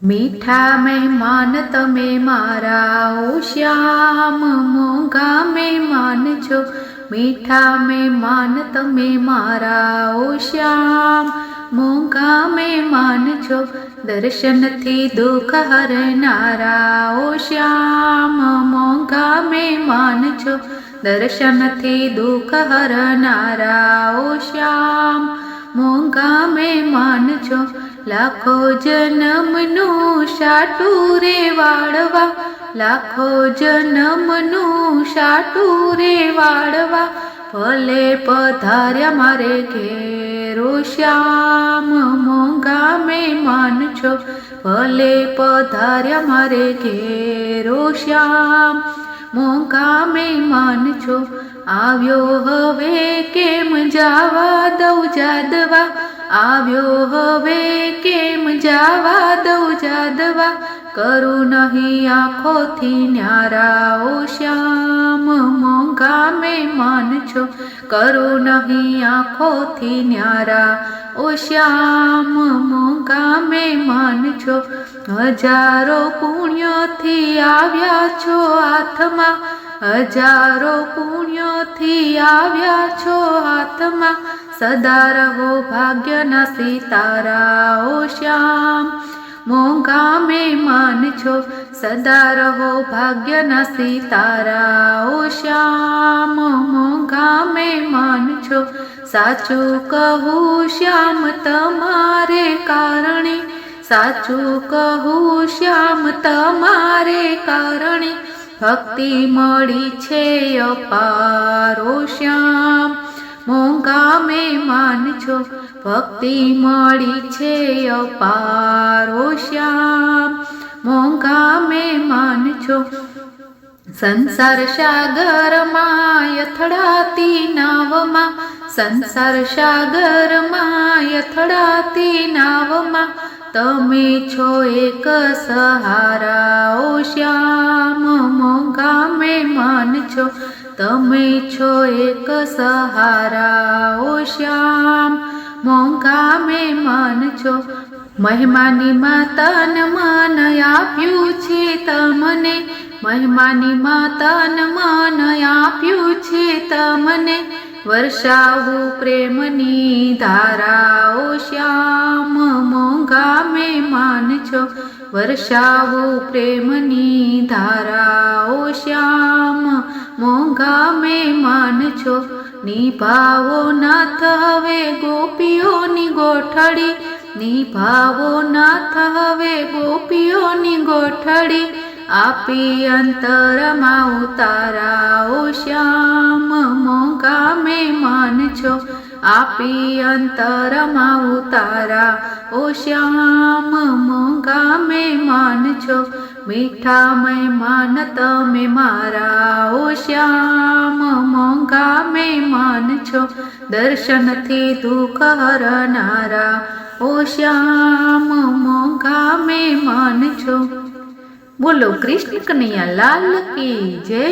मीठा મહેમાન તમે મારા ઓ શ્યામ મોંઘા મહેમાન છો। મીઠા મહેમાન તમે મારા ઓ શ્યામ મોંઘા મહેમાન છો। દર્શનથી દુઃખ હરનારા ઓ શ્યામ મોંઘા મહેમાન છો। દર્શનથી દુઃખ હરનારા ઓ શ્યામ મોંઘા મહેમાન છો। લાખો જન્મનું સાટું રે વાળવા, લાખો જન્મનું સાટું રે વાળવા, ભલે પધાર્યા મારે ઘેર ઓ શ્યામ મોંઘા મહેમાન છો। ભલે પધાર્યા મારે ઘેર ઓ શ્યામ મોંઘા મહેમાન છો। આવ્યો હવે કેમ જાવા દઉં જાદવા, આવ્યો હવે કેમ જાવા દઉં જાદવા, કરું નહીં આંખોથી ન્યારા ઓ શ્યામ મોંઘા મહેમાન છો। કરું નહીં આંખોથી ન્યારા ઓ શ્યામ મોંઘા મહેમાન છો। હજારો પુણ્યથી આવ્યા છો હાથમાં, હજારો પુણ્યથી આવ્યા છો હાથમાં, સદા રહો ભાગ્યના સિતારા ઓ શ્યામ મોંઘા મહેમાન છો। સદા રહો ભાગ્યના સિતારા ઓ શ્યામ મોંઘા મહેમાન છો। સાચું કહું શ્યામ તમારે કારણે, સાચું કહું શ્યામ તમારે કારણે, ભક્તિ મળી છે અપાર ઓ શ્યામ મોંઘા મહેમાન છો। ભક્તિ મળી છે અપાર ઓ શ્યામ મોંઘા મહેમાન છો। સંસાર સાગરમાં યથડાતી નાવમાં, સંસાર સાગરમાં યથડાતી નાવમાં, તમે છો એક સહારા ઓ શ્યામ મોંઘા મહેમાન છો। તમે છો એક સહારા ઓ શ્યામ મોંઘા મહેમાન છો। મહેમાની તન મન આપ્યું છે તમને, મહેમાની તન મન આપ્યું છે તમને, વર્ષાવું પ્રેમની ધારા ઓ શ્યામ મોંઘા મહેમાન છો। વર્ષાવું પ્રેમની ધારા ઓ શ્યામ મોંઘા મહેમાન છો। નિભાવો નાથ હવે ગોપીઓની ગોઠડી, નિભાવો નાથ હવે ગોપીઓની ગોઠડી, આપી અંતરમાં ઉતારા ઓ શ્યામ મોંઘા મહેમાન છો। આપી અંતરમાં ઉતારા ઓ શ્યામ મોંઘા મહેમાન છો। મીઠા મહેમાન તમે મારા ઓ શ્યામ મોંઘા મહેમાન છો। દર્શનથી દુઃખ હરનારા ઓ શ્યામ મોંઘા મહેમાન છો। બોલો કૃષ્ણ કનૈયા લાલ કી જય।